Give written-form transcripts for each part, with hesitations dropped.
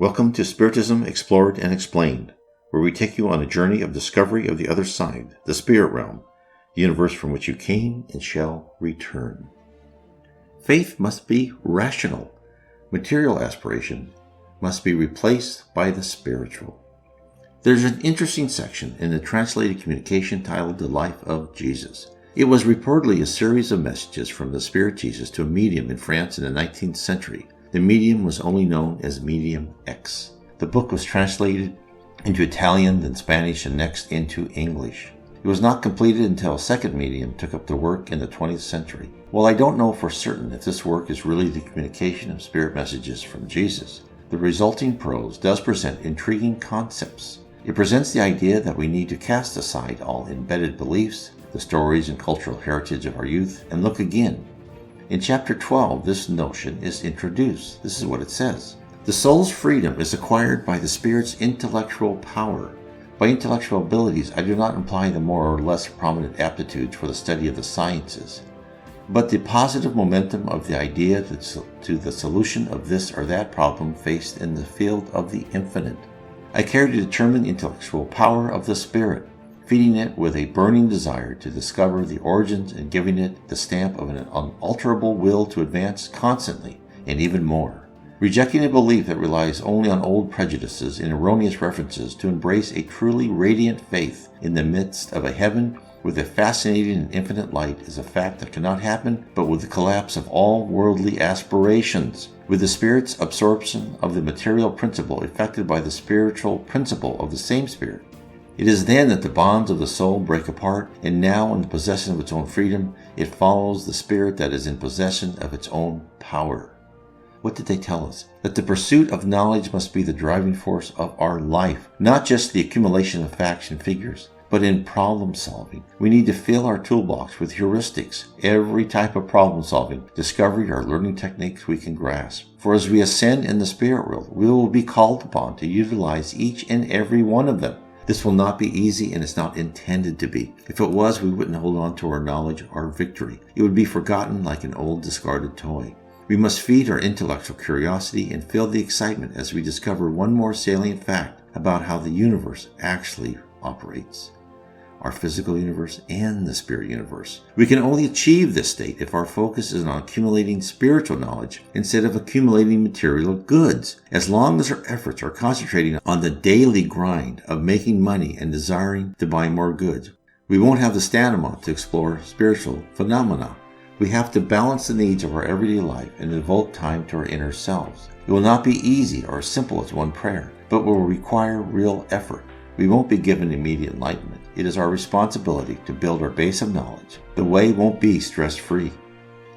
Welcome to Spiritism Explored and Explained, where we take you on a journey of discovery of the other side, the spirit realm, the universe from which you came and shall return. Faith must be rational. Material aspiration must be replaced by the spiritual. There's an interesting section in the translated communication titled The Life of Jesus. It was reportedly a series of messages from the Spirit Jesus to a medium in France in the 19th century. The medium was only known as Medium X. The book was translated into Italian, then Spanish, and next into English. It was not completed until a second medium took up the work in the 20th century. While I don't know for certain if this work is really the communication of spirit messages from Jesus, the resulting prose does present intriguing concepts. It presents the idea that we need to cast aside all embedded beliefs, the stories and cultural heritage of our youth, and look again. In chapter 12, this notion is introduced. This is what it says. The soul's freedom is acquired by the spirit's intellectual power. By intellectual abilities, I do not imply the more or less prominent aptitudes for the study of the sciences, but the positive momentum of the idea to the solution of this or that problem faced in the field of the infinite. I care to determine the intellectual power of the spirit, feeding it with a burning desire to discover the origins and giving it the stamp of an unalterable will to advance constantly and even more. Rejecting a belief that relies only on old prejudices and erroneous references to embrace a truly radiant faith in the midst of a heaven with a fascinating and infinite light is a fact that cannot happen but with the collapse of all worldly aspirations, with the spirit's absorption of the material principle effected by the spiritual principle of the same spirit. It is then that the bonds of the soul break apart, and now in the possession of its own freedom, it follows the spirit that is in possession of its own power. What did they tell us? That the pursuit of knowledge must be the driving force of our life, not just the accumulation of facts and figures, but in problem solving. We need to fill our toolbox with heuristics, every type of problem solving, discovery, or learning techniques we can grasp. For as we ascend in the spirit world, we will be called upon to utilize each and every one of them. This will not be easy, and it's not intended to be. If it was, we wouldn't hold on to our knowledge, our victory. It would be forgotten like an old discarded toy. We must feed our intellectual curiosity and feel the excitement as we discover one more salient fact about how the universe actually operates. Our physical universe and the spirit universe. We can only achieve this state if our focus is on accumulating spiritual knowledge instead of accumulating material goods. As long as our efforts are concentrating on the daily grind of making money and desiring to buy more goods, we won't have the stamina to explore spiritual phenomena. We have to balance the needs of our everyday life and devote time to our inner selves. It will not be easy or as simple as one prayer, but will require real effort. We won't be given immediate enlightenment. It is our responsibility to build our base of knowledge. The way won't be stress-free.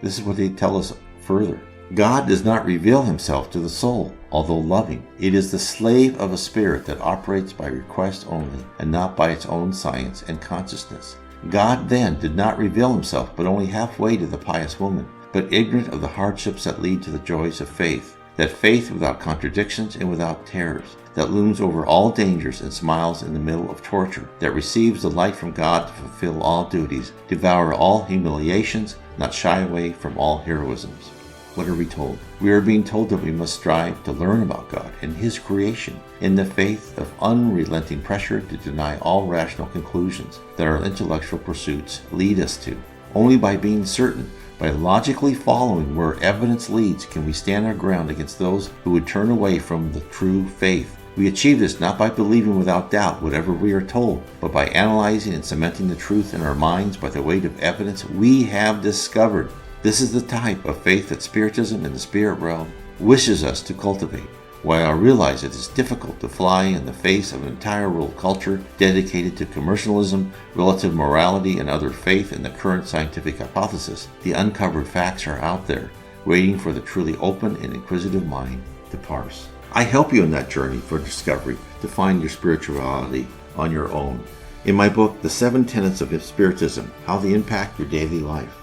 This is what they tell us further. God does not reveal himself to the soul, although loving. It is the slave of a spirit that operates by request only, and not by its own science and consciousness. God then did not reveal himself but only halfway to the pious woman, but ignorant of the hardships that lead to the joys of faith. That faith without contradictions and without terrors, that looms over all dangers and smiles in the middle of torture, that receives the light from God to fulfill all duties, devour all humiliations, not shy away from all heroisms. What are we told? We are being told that we must strive to learn about God and his creation in the faith of unrelenting pressure to deny all rational conclusions that our intellectual pursuits lead us to. Only by being certain, by logically following where evidence leads, can we stand our ground against those who would turn away from the true faith. We achieve this not by believing without doubt whatever we are told, but by analyzing and cementing the truth in our minds by the weight of evidence we have discovered. This is the type of faith that Spiritism and the spirit realm wishes us to cultivate. While I realize it is difficult to fly in the face of an entire world culture dedicated to commercialism, relative morality, and other faith in the current scientific hypothesis, the uncovered facts are out there, waiting for the truly open and inquisitive mind to parse. I help you in that journey for discovery to find your spirituality on your own. In my book, The 7 Tenets of Spiritism, How They Impact Your Daily Life.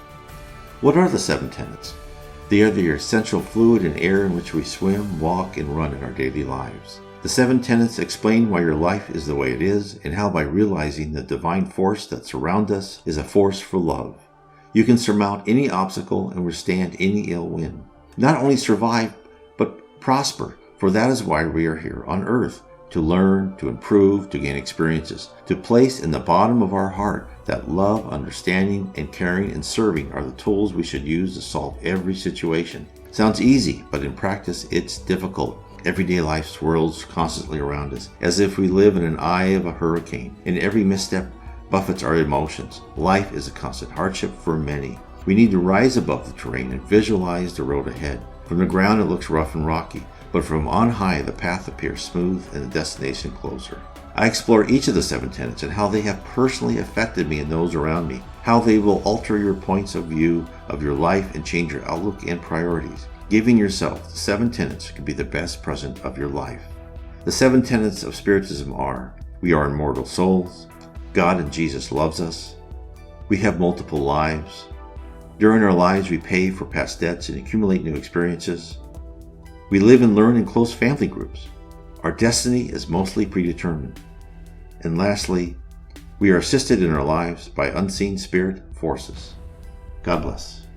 What are the 7 tenets? They are the essential fluid and air in which we swim, walk, and run in our daily lives. The 7 tenets explain why your life is the way it is and how by realizing the divine force that surrounds us is a force for love, you can surmount any obstacle and withstand any ill wind. Not only survive, but prosper, For that is why we are here on earth, to learn, to improve, to gain experiences, to place in the bottom of our heart that love, understanding, and caring and serving are the tools we should use to solve every situation. Sounds easy, but in practice it's difficult. Everyday life swirls constantly around us, as if we live in an eye of a hurricane, and every misstep buffets our emotions. Life is a constant hardship for many. We need to rise above the terrain and visualize the road ahead. From the ground it looks rough and rocky, but from on high the path appears smooth and the destination closer. I explore each of the 7 tenets and how they have personally affected me and those around me, how they will alter your points of view of your life and change your outlook and priorities. Giving yourself the 7 tenets can be the best present of your life. The 7 tenets of Spiritism are: we are immortal souls, God and Jesus loves us, we have multiple lives, during our lives we pay for past debts and accumulate new experiences, we live and learn in close family groups, our destiny is mostly predetermined, and lastly, we are assisted in our lives by unseen spirit forces. God bless.